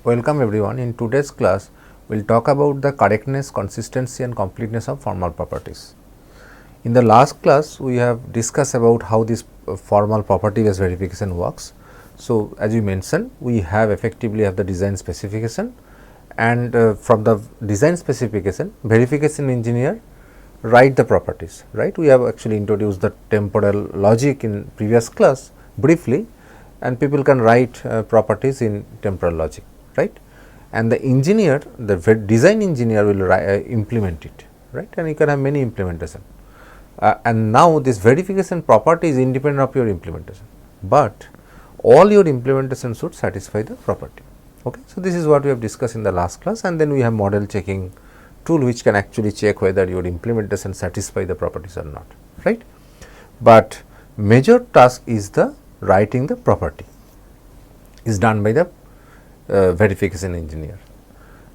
Welcome everyone. In today's class, we will talk about the correctness, consistency and completeness of formal properties. In the last class, we have discussed about how this formal property based verification works. So, as you mentioned, we have effectively have the design specification, and from the design specification, verification engineer write the properties, right. We have actually introduced the temporal logic in previous class briefly, and people can write properties in temporal logic, right, and the engineer, the design engineer will implement it, right, and you can have many implementation. And now this verification property is independent of your implementation, but all your implementation should satisfy the property. Okay. So, this is what we have discussed in the last class, and then we have model checking tool which can actually check whether your implementation satisfy the properties or not, right. But major task is the writing the property is done by the verification engineer.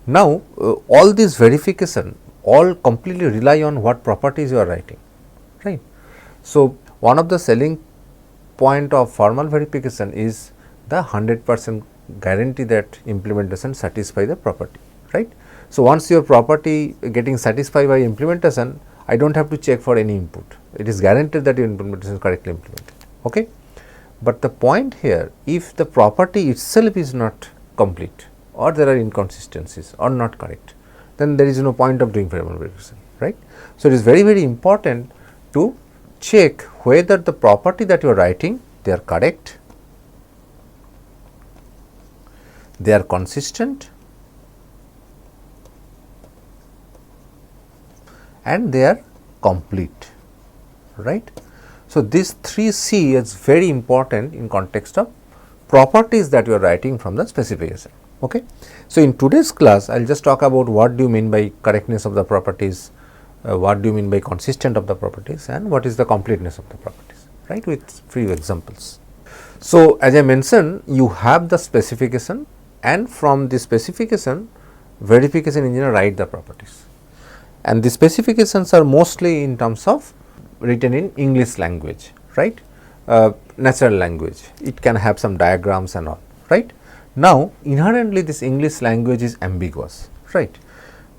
Now, all this verification all completely rely on what properties you are writing, right. So, one of the selling point of formal verification is the 100% guarantee that implementation satisfy the property, right. So, once your property getting satisfied by implementation, I do not have to check for any input, it is guaranteed that your implementation is correctly implemented. Okay. But the point here, if the property itself is not complete or there are inconsistencies or not correct, then there is no point of doing formal verification, right. So, it is very important to check whether the property that you are writing, they are correct, they are consistent and they are complete, right. So, this 3C is very important in context of properties that you are writing from the specification. Okay. So, in today's class, I will just talk about what do you mean by correctness of the properties, what do you mean by consistent of the properties, and what is the completeness of the properties, right, with few examples. So, as I mentioned, you have the specification, and from the specification, verification engineer write the properties, and the specifications are mostly in terms of written in English language, right, natural language. It can have some diagrams and all, right. Now, inherently this English language is ambiguous, right.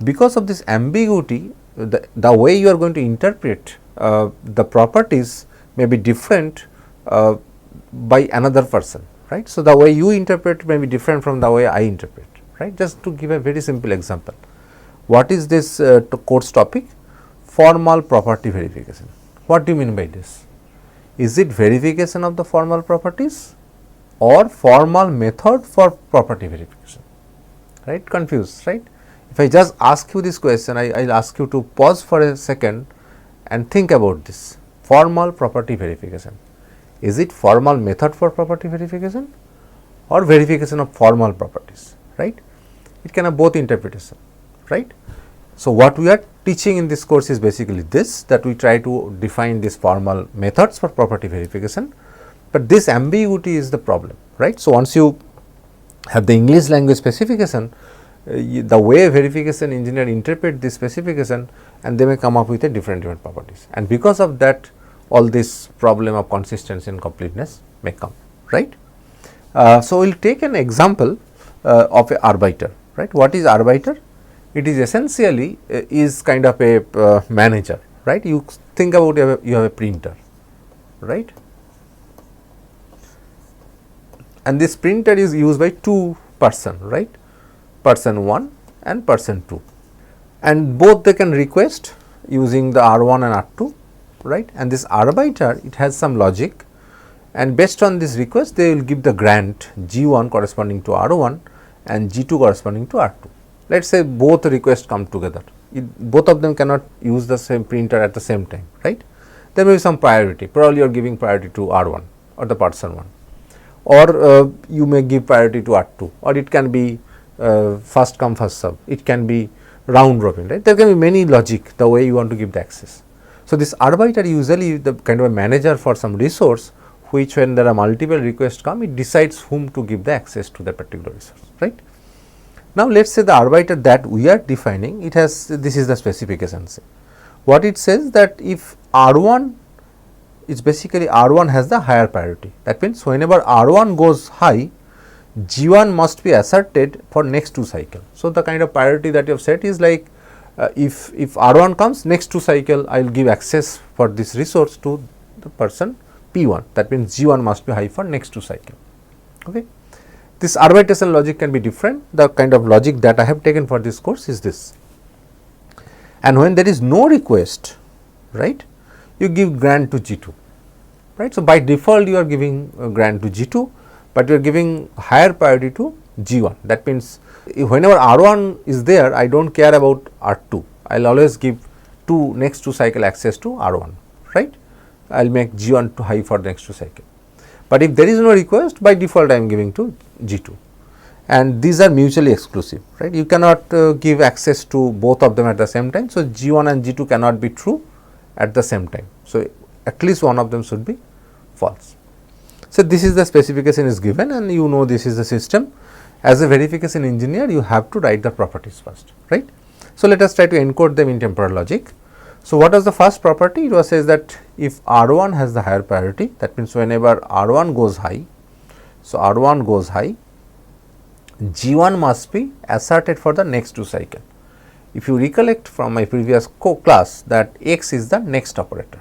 Because of this ambiguity, the way you are going to interpret the properties may be different by another person, right. So, the way you interpret may be different from the way I interpret, right. Just to give a very simple example, what is this course topic? Formal property verification. What do you mean by this? Is it verification of the formal properties or formal method for property verification, right? Confused, right? If I just ask you this question, I will ask you to pause for a second and think about this. Formal property verification. Is it formal method for property verification or verification of formal properties, right? It can have both interpretation, right? So, what we are teaching in this course is basically this, that we try to define these formal methods for property verification, but this ambiguity is the problem, right. So, once you have the English language specification, the way verification engineer interpret this specification, and they may come up with a different properties, and because of that all this problem of consistency and completeness may come, right. So, we will take an example of a arbiter, right. What is arbiter? It is essentially is kind of a manager, right. You think about you have a printer, right, and this printer is used by two person, right, person 1 and person 2, and both they can request using the R1 and R2, right, and this arbiter, it has some logic, and based on this request they will give the grant G1 corresponding to R1 and G2 corresponding to R2. Let us say both requests come together, both of them cannot use the same printer at the same time, right. There may be some priority, probably you are giving priority to R1 or the person 1, or you may give priority to R2, or it can be first come first serve, it can be round robin, right. There can be many logic the way you want to give the access. So, this arbiter usually the kind of a manager for some resource, which when there are multiple requests come, it decides whom to give the access to that particular resource, right. Now, let us say the arbiter that we are defining, it has, this is the specification. What it says that if R1 is basically R1 has the higher priority, that means whenever R1 goes high, G1 must be asserted for next 2 cycle. So, the kind of priority that you have set is like if R1 comes next 2 cycle, I will give access for this resource to the person P1, that means G1 must be high for next 2 cycle. Okay. This arbitration logic can be different. The kind of logic that I have taken for this course is this. And when there is no request, right, you give grant to G2, right. So, by default you are giving grant to G2, but you are giving higher priority to G1. That means, whenever R1 is there, I do not care about R2, I will always give next 2 cycle access to R1, right. I will make G1 to high for the next 2 cycle. But if there is no request, by default I am giving to G2, and these are mutually exclusive, right. You cannot give access to both of them at the same time. So, G1 and G2 cannot be true at the same time. So, at least one of them should be false. So, this is the specification is given, and you know this is the system. As a verification engineer, you have to write the properties first, right. So, let us try to encode them in temporal logic. So, what was the first property? It was says that if R1 has the higher priority, that means whenever R1 goes high, so R1 goes high, G1 must be asserted for the next 2 cycle. If you recollect from my previous class that X is the next operator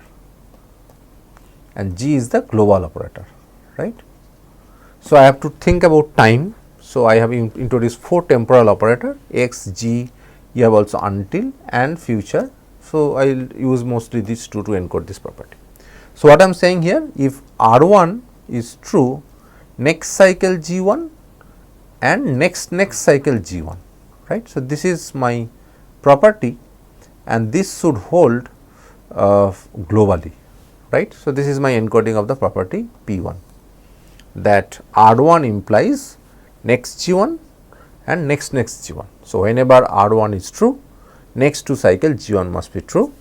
and G is the global operator, right. So, I have to think about time. So, I have introduced 4 temporal operator X, G, you have also until and future. So, I will use mostly these 2 to encode this property. So, what I am saying here, if R1 is true, next cycle G1 and next cycle G1, right. So, this is my property and this should hold globally, right. So, this is my encoding of the property P1, that R1 implies next G1 and next G1. So, whenever R1 is true, next 2 cycle G1 must be true,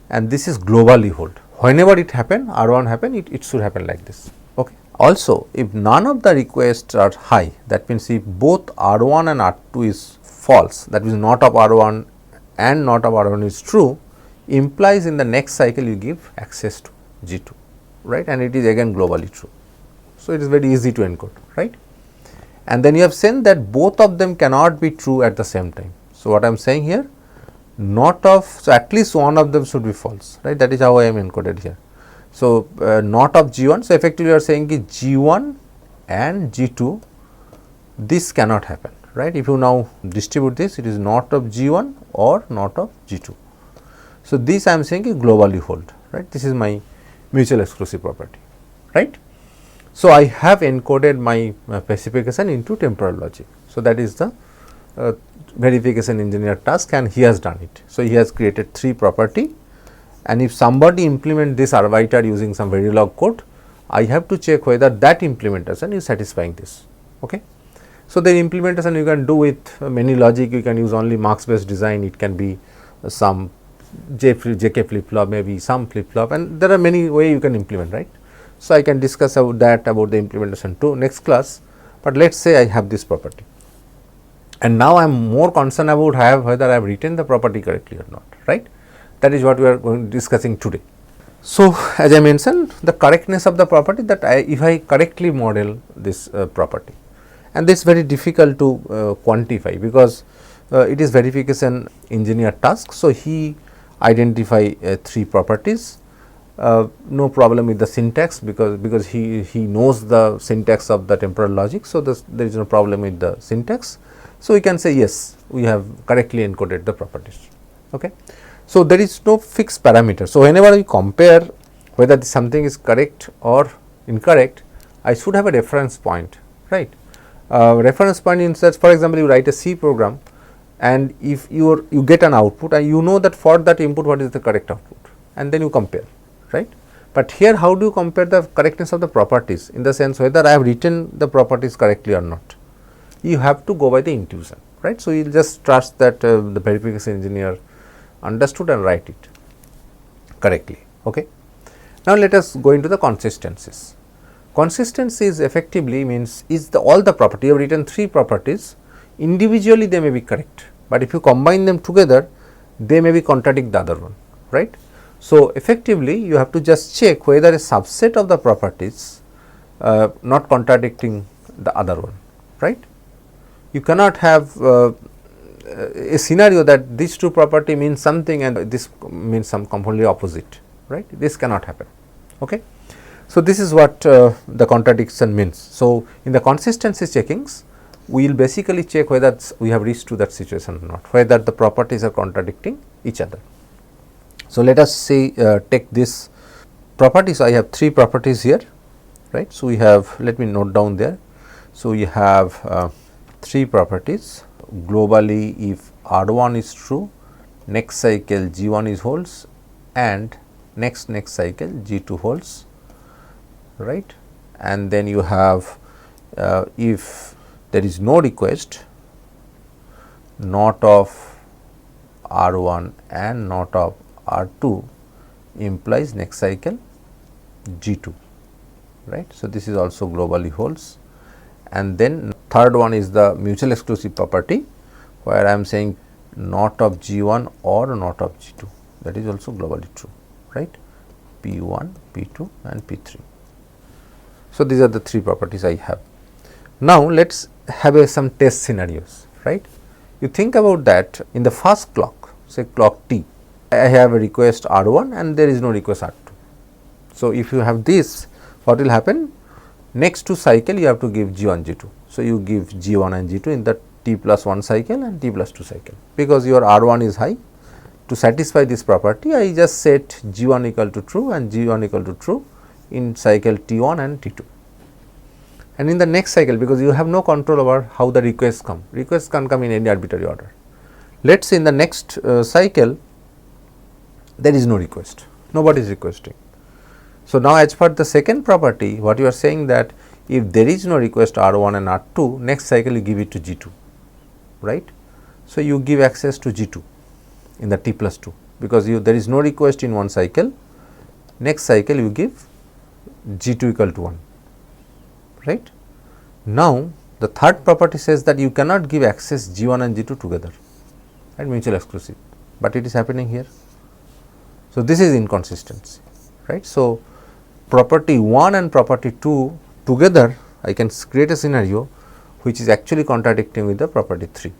and this is globally hold. Whenever it happen, R1 happen, it should happen like this. Okay. Also, if none of the requests are high, that means if both R1 and R2 is false, that means not of R1 and not of R1 is true, implies in the next cycle you give access to G2, right, and it is again globally true. So, it is very easy to encode, right. And then you have said that both of them cannot be true at the same time. So, what I am saying here, not of, so at least one of them should be false, right, that is how I am encoded here. So, not of G1. So, effectively you are saying ki G1 and G2, this cannot happen, right. If you now distribute this, it is not of G1 or not of G2. So, this I am saying is globally hold, right. This is my mutual exclusive property, right. So, I have encoded my specification into temporal logic. So, that is the verification engineer task, and he has done it. So, he has created 3 property, and if somebody implement this arbiter using some Verilog code, I have to check whether that implementation is satisfying this. Okay. So, the implementation you can do with many logic, you can use only marks based design, it can be some JK flip flop, maybe some flip flop, and there are many ways you can implement, right. So, I can discuss about that, about the implementation too next class, but let us say I have this property, and now I am more concerned about whether I have written the property correctly or not, right. That is what we are discussing today. So, as I mentioned, the correctness of the property, that if I correctly model this property, and this is very difficult to quantify, because it is verification engineer task. So, he identify 3 properties, no problem with the syntax, because he knows the syntax of the temporal logic. So, there is no problem with the syntax. So, we can say yes, we have correctly encoded the properties. Okay. So, there is no fixed parameter. So, whenever we compare whether something is correct or incorrect, I should have a reference point, right. Reference point in such, for example, you write a C program, and if you get an output and you know that for that input what is the correct output, and then you compare, right. But here how do you compare the correctness of the properties, in the sense whether I have written the properties correctly or not? You have to go by the intuition, right. So, you will just trust that the verification engineer understood and write it correctly. Okay. Now, let us go into the consistencies. Consistencies effectively means all the property, you have written 3 properties, individually they may be correct, but if you combine them together, they may be contradict the other one, right. So, effectively you have to just check whether a subset of the properties not contradicting the other one, right. You cannot have a scenario that these two property means something and this means some completely opposite, right. This cannot happen. Okay. So, this is what the contradiction means. So, in the consistency checkings, we will basically check whether we have reached to that situation or not, whether the properties are contradicting each other. So, let us say take this properties. I have three properties here, right. So, we have, let me note down there. So, we have three properties. Globally, if R1 is true, next cycle G1 is holds and next cycle G2 holds, right. And then you have if there is no request, not of R1 and not of R2 implies next cycle G2, right. So, this is also globally holds. And then third one is the mutual exclusive property, where I am saying not of G1 or not of G2, that is also globally true, right, P1, P2 and P3. So, these are the three properties I have. Now, let us have some test scenarios, right. You think about that in the first clock, say clock T, I have a request R1 and there is no request R2. So, if you have this, what will happen? Next two cycle you have to give G1, G2. So, you give G1 and G2 in the T plus 1 cycle and T plus 2 cycle, because your R1 is high. To satisfy this property, I just set G1 equal to true and G1 equal to true in cycle T1 and T2. And in the next cycle, because you have no control over how the requests can come in any arbitrary order. Let us say in the next cycle there is no request, nobody is requesting. So, now as per the second property, what you are saying that if there is no request R1 and R2, next cycle you give it to G2, right. So, you give access to G2 in the T plus 2, because there is no request in one cycle, next cycle you give G2 equal to 1, right. Now, the third property says that you cannot give access G1 and G2 together, right, mutual exclusive, but it is happening here. So, this is inconsistency, right. So, property 1 and property 2 together, I can create a scenario which is actually contradicting with the property 3,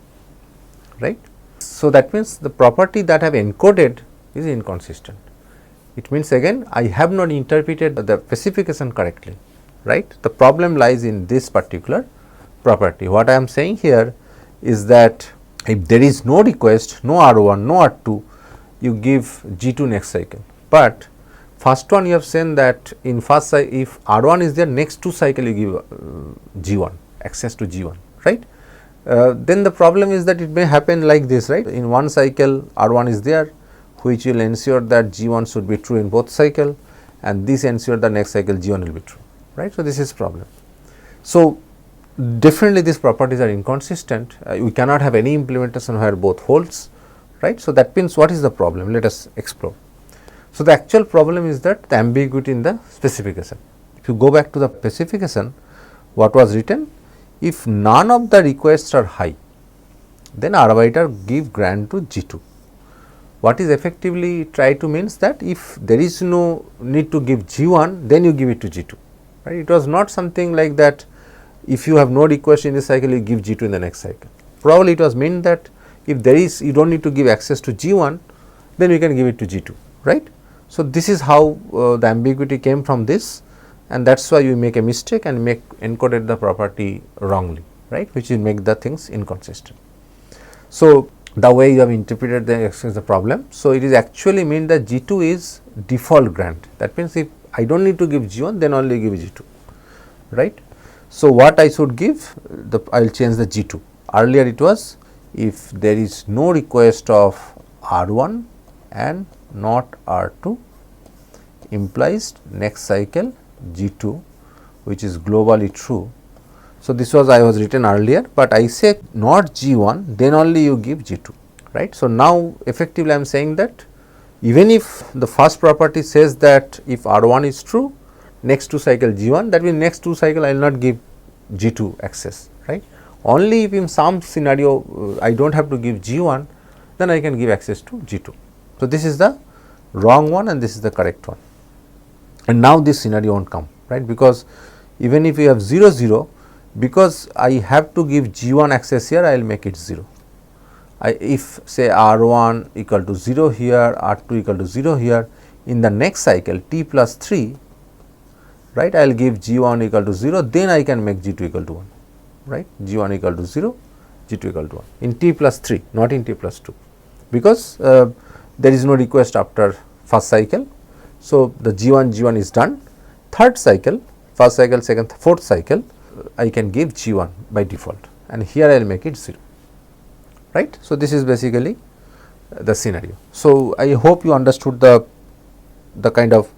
right. So, that means the property that I have encoded is inconsistent. It means again I have not interpreted the specification correctly, right. The problem lies in this particular property. What I am saying here is that if there is no request, no R1, no R2, you give G2 next cycle, but first one you have seen that in first cycle if R1 is there, next two cycle you give G1, access to G1, right. Then the problem is that it may happen like this, right. In one cycle R1 is there, which will ensure that G1 should be true in both cycle, and this ensure the next cycle G1 will be true, right. So, this is problem. So, definitely these properties are inconsistent. We cannot have any implementation where both holds, right. So, that means what is the problem? Let us explore. So, the actual problem is that the ambiguity in the specification. If you go back to the specification, what was written? If none of the requests are high, then arbiter give grant to G2. What is effectively try to means that if there is no need to give G1, then you give it to G2, right. It was not something like that if you have no request in this cycle, you give G2 in the next cycle. Probably it was meant that if there is, you do not need to give access to G1, then we can give it to G2, right. So, this is how the ambiguity came from this, and that is why you make a mistake and encoded the property wrongly, right, which will make the things inconsistent. So, the way you have interpreted the problem. So, it is actually mean that G2 is default grant. That means, if I do not need to give G1, then only give G2, right. So, what I should give? I will change the G2. Earlier it was if there is no request of R1 and not R2 implies next cycle G2, which is globally true. So, this was I was written earlier, but I say not G1, then only you give G2, right. So, now effectively I am saying that even if the first property says that if R1 is true, next two cycle G1, that means next two cycle I will not give G2 access, right. Only if in some scenario I do not have to give G1, then I can give access to G2. So, this is the wrong one and this is the correct one, and now this scenario will not come, right, because even if you have 0 0, because I have to give G1 access here, I will make it 0. If say R1 equal to 0 here, R2 equal to 0 here, in the next cycle T plus 3, right, I will give G1 equal to 0, then I can make G2 equal to 1, right, G1 equal to 0, G2 equal to 1 in T plus 3, not in T plus 2, because there is no request after first cycle. So, the G1 is done. Third cycle, first cycle, second, fourth cycle, I can give G1 by default, and here I will make it 0, right. So, this is basically the scenario. So, I hope you understood the kind of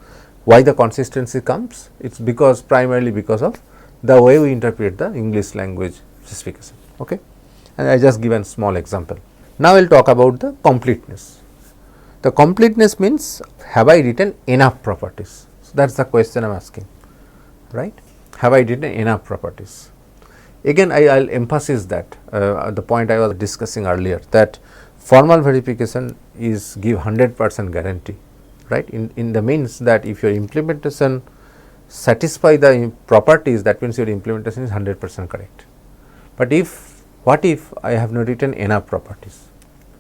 why the consistency comes. It is because primarily because of the way we interpret the English language specification, okay. And I just given small example. Now, we will talk about the completeness. The completeness means, have I written enough properties? So, that is the question I am asking, right. Have I written enough properties? Again, I will emphasize that the point I was discussing earlier, that formal verification is give 100% guarantee, right. In the means that if your implementation satisfy the properties, that means your implementation is 100% correct. But what if I have not written enough properties?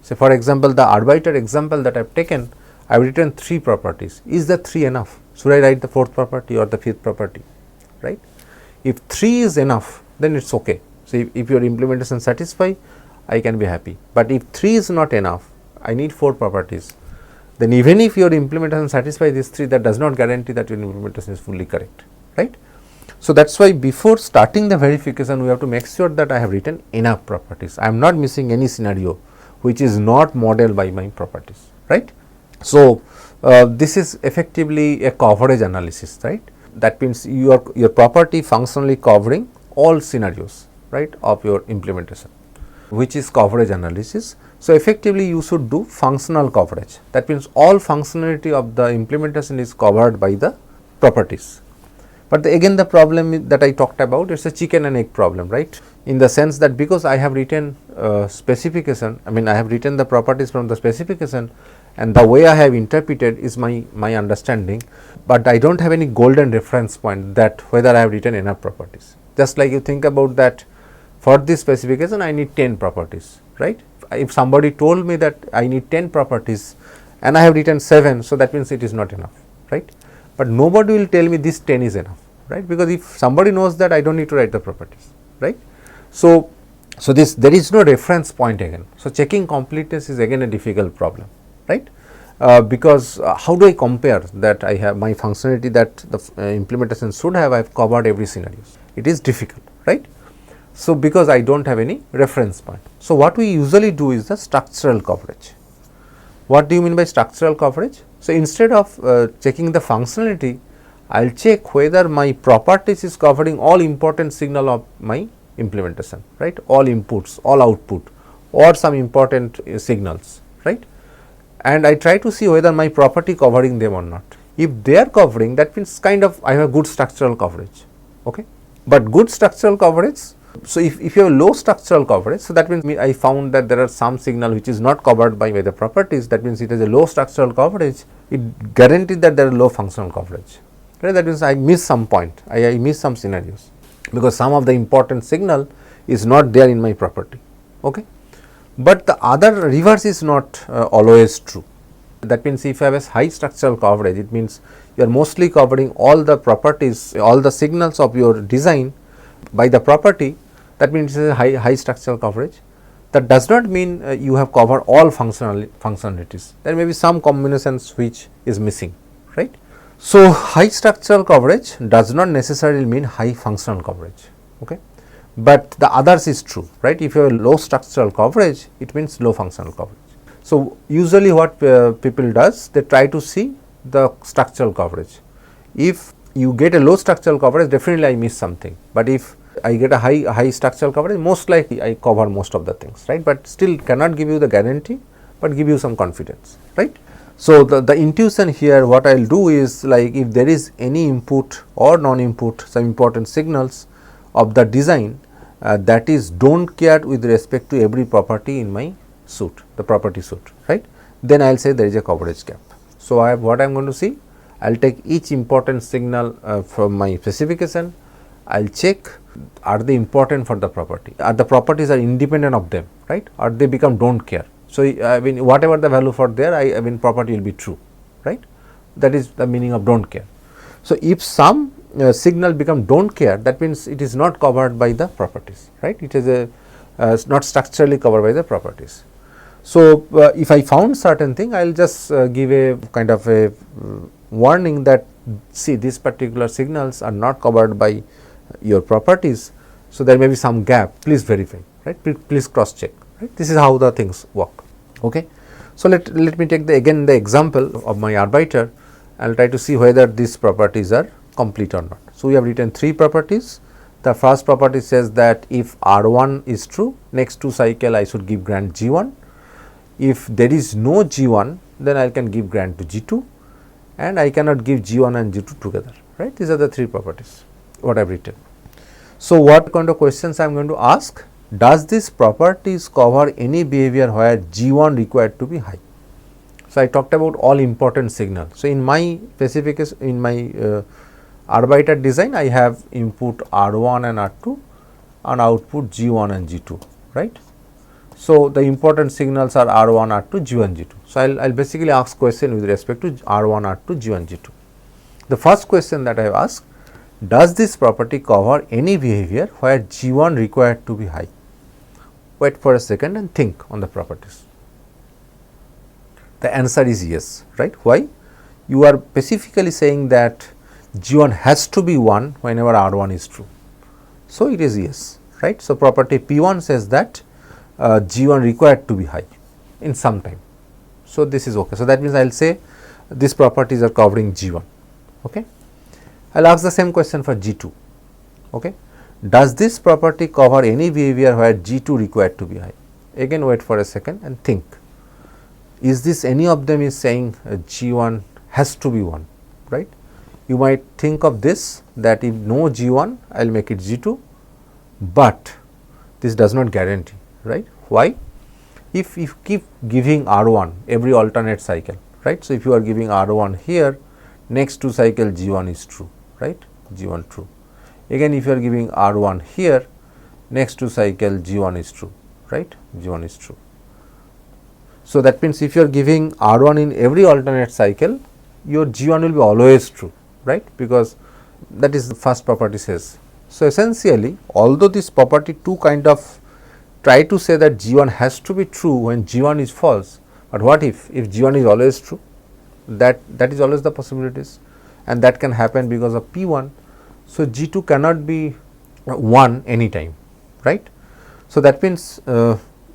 Say for example, the arbiter example that I have taken, I have written 3 properties. Is the 3 enough? Should I write the 4th property or the 5th property, right? If 3 is enough, then it is okay. So, if your implementation satisfy, I can be happy. But if 3 is not enough, I need 4 properties, then even if your implementation satisfy these 3, that does not guarantee that your implementation is fully correct, right. So, that is why before starting the verification, we have to make sure that I have written enough properties. I am not missing any scenario which is not modeled by my properties, right. So, this is effectively a coverage analysis, right. That means your property functionally covering all scenarios, right, of your implementation, which is coverage analysis. So, effectively you should do functional coverage. That means all functionality of the implementation is covered by the properties. But again the problem that I talked about, it is a chicken and egg problem, right, in the sense that because I have written specification, I mean I have written the properties from the specification, and the way I have interpreted is my understanding, but I do not have any golden reference point that whether I have written enough properties. Just like you think about that, for this specification I need 10 properties, right. If somebody told me that I need 10 properties and I have written 7, so that means it is not enough, right. But nobody will tell me this 10 is enough, right, because if somebody knows that, I do not need to write the properties, right. So, this there is no reference point again. So, checking completeness is again a difficult problem, right, because how do I compare that I have my functionality that the implementation should have, I have covered every scenario. It is difficult, right. So, because I do not have any reference point. So, what we usually do is the structural coverage. What do you mean by structural coverage? So, instead of checking the functionality, I will check whether my properties is covering all important signal of my implementation, right, all inputs, all output, or some important signals, right, and I try to see whether my property covering them or not. If they are covering, that means kind of I have good structural coverage, okay. But good structural coverage, so if you have low structural coverage, so that means I found that there are some signal which is not covered by the properties, that means it has a low structural coverage, it guarantees that there is low functional coverage, right. That means I miss some point, I miss some scenarios, because some of the important signal is not there in my property, okay. But the other reverse is not always true. That means if you have a high structural coverage, it means you are mostly covering all the properties, all the signals of your design by the property, that means it is a high structural coverage. That does not mean you have covered all functionalities. There may be some combinations which is missing, right. So, high structural coverage does not necessarily mean high functional coverage, okay. But the others is true, right. If you have low structural coverage, it means low functional coverage. So, usually what people does, they try to see the structural coverage. If you get a low structural coverage, definitely I miss something, but if I get a high structural coverage, most likely I cover most of the things, right, but still cannot give you the guarantee, but give you some confidence, right. So, the intuition here, what I will do is, like if there is any input or non-input, some important signals of the design that is do not care with respect to every property in my suite, the property suite, right, then I will say there is a coverage gap. So, what I am going to see, I will take each important signal from my specification, I will check are they important for the property? Are the properties are independent of them, right? Or they become don't care. So, I mean whatever the value for there, I mean property will be true, right? That is the meaning of don't care. So, if some signal become don't care, that means it is not covered by the properties, right? It is a not structurally covered by the properties. So, if I found certain thing, I will just give a kind of a warning that see these particular signals are not covered by your properties. So, there may be some gap, please verify, right, please cross check, right. This is how the things work. Okay. So, let me take again the example of my arbiter. I will try to see whether these properties are complete or not. So, we have written 3 properties. The first property says that if R1 is true, next 2 cycle I should give grant G1. If there is no G1, then I can give grant to G2, and I cannot give G1 and G2 together, right. These are the 3 properties what I have written. So, what kind of questions I am going to ask? Does this properties cover any behavior where G1 required to be high? So, I talked about all important signal. So, in my specification, in my arbiter design, I have input R1 and R2 and output G1 and G2, right. So, the important signals are R1, R2, G1, G2. So, I will basically ask question with respect to R1, R2, G1, G2. The first question that I have asked, does this property cover any behavior where G1 required to be high? Wait for a second and think on the properties. The answer is yes, right. Why? You are specifically saying that G1 has to be 1 whenever R1 is true. So, it is yes, right. So, property P1 says that G1 required to be high in some time. So, this is okay. So, that means I will say these properties are covering G1. Okay. I will ask the same question for G2. Okay. Does this property cover any behavior where G2 required to be high? Again wait for a second and think. Is this any of them is saying G1 has to be 1, right? You might think of this that if no G1, I will make it G2, but this does not guarantee, right? Why? If you keep giving R1 every alternate cycle, right? So, if you are giving R1 here, next 2 cycle G1 is true, right? G1 true. Again, if you are giving R1 here, next 2 cycle G1 is true, right? G1 is true. So, that means if you are giving R1 in every alternate cycle, your G1 will be always true, right, because that is the first property says. So, essentially although this property 2 kind of try to say that G1 has to be true when G1 is false, but what if G1 is always true? That is always the possibilities, and that can happen because of P1. So, G2 cannot be 1 anytime, right. So, that means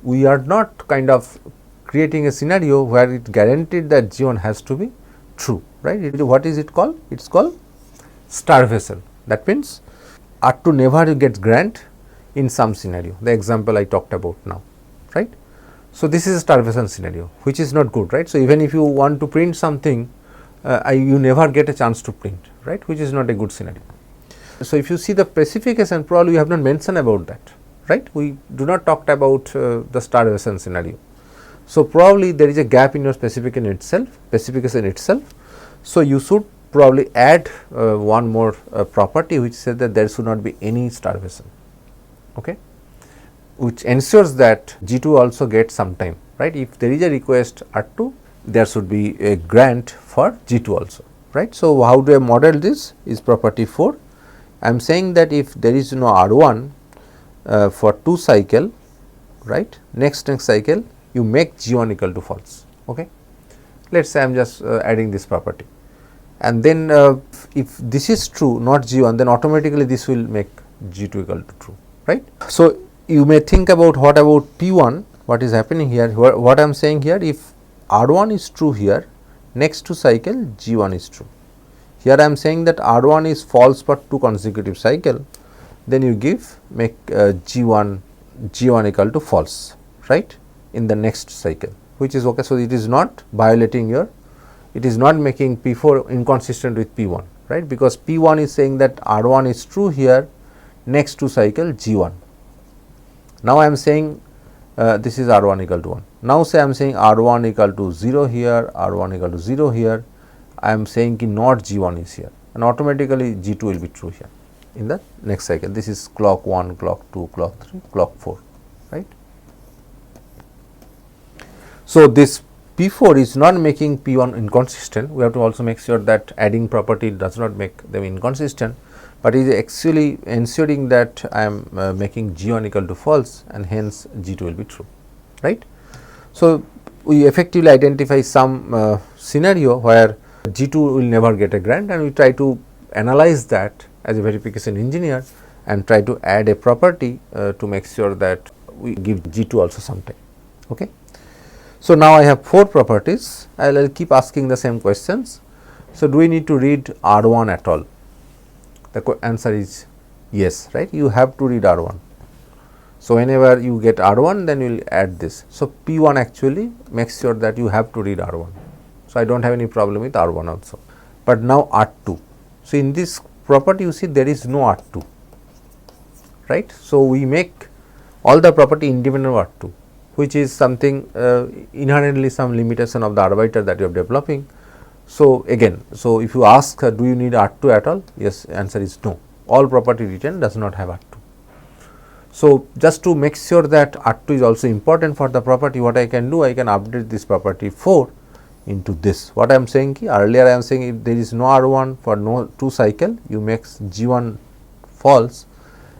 we are not kind of creating a scenario where it guaranteed that G1 has to be true, right. What is it called? It is called starvation. That means R2 never gets grant in some scenario, the example I talked about now, right. So, this is a starvation scenario, which is not good, right. So, even if you want to print something, you never get a chance to print, right, which is not a good scenario. So, if you see the specification, probably we have not mentioned about that, right. We do not talk about the starvation scenario. So, probably there is a gap in your specification itself. So, you should probably add one more property which says that there should not be any starvation, okay, which ensures that G2 also gets some time, right. If there is a request R2, there should be a grant for G2 also, right. So, how do I model this is property 4. I am saying that if there is no R1 for 2 cycle, right, next cycle you make G1 equal to false, okay. Let us say I am just adding this property, and then if this is true not G1, then automatically this will make G2 equal to true, right. So, you may think about what about P1, what is happening here, what I am saying here, if R1 is true here, next 2 cycle G1 is true. Here I am saying that R1 is false for 2 consecutive cycle, then you make G1 equal to false, right, in the next cycle, which is okay. So, it is not violating it is not making P4 inconsistent with P1, right, because P1 is saying that R1 is true here, next 2 cycle G1. Now, I am saying this is R1 equal to 1. Now, say I am saying R1 equal to 0 here, R1 equal to 0 here, I am saying not G1 is here, and automatically G2 will be true here, in the next cycle. This is clock 1, clock 2, clock 3, clock 4, right. So, this P4 is not making P1 inconsistent. We have to also make sure that adding property does not make them inconsistent, but is actually ensuring that I am making G1 equal to false, and hence G2 will be true, right. So, we effectively identify some scenario where G2 will never get a grant, and we try to analyze that as a verification engineer and try to add a property to make sure that we give G2 also sometime. Okay. So, now I have 4 properties. I will keep asking the same questions. So, do we need to read R1 at all? The answer is yes, right. You have to read R1. So, whenever you get R1, then you will add this. So, P1 actually makes sure that you have to read R1. So, I do not have any problem with R1 also. But now R2. So, in this property you see there is no R2, right. So, we make all the property independent of R2, which is something inherently some limitation of the arbiter that you are developing. So, again, so if you ask do you need R2 at all? Yes, answer is no. All property written does not have R2. So, just to make sure that R2 is also important for the property, what I can do, I can update this property 4 into this. What I am saying earlier, I am saying if there is no R1 for no 2 cycle, you make G1 false,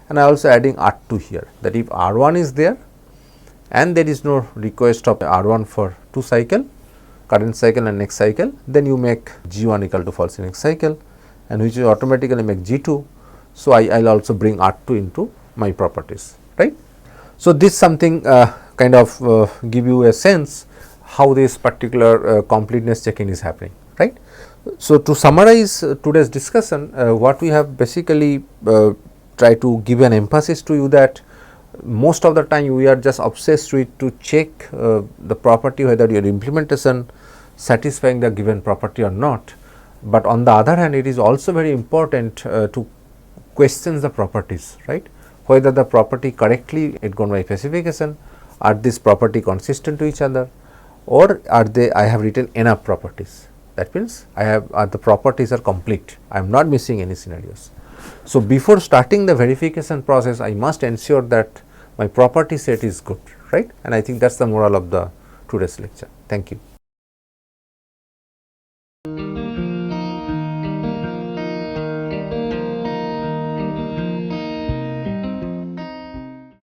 and I also adding R2 here, that if R1 is there and there is no request of R1 for 2 cycle, current cycle and next cycle, then you make G1 equal to false in next cycle, and which will automatically make G2. So, I will also bring R2 into my properties, right. So, this something kind of give you a sense how this particular completeness check-in is happening, right. So, to summarize today's discussion, what we have basically try to give an emphasis to you that most of the time we are just obsessed with to check the property whether your implementation satisfying the given property or not, but on the other hand it is also very important to question the properties, right, whether the property correctly it gone by specification, are this property consistent to each other, or are they I have written enough properties. That means, I have the properties are complete, I am not missing any scenarios. So, before starting the verification process, I must ensure that my property set is good, right, and I think that is the moral of the today's lecture. Thank you.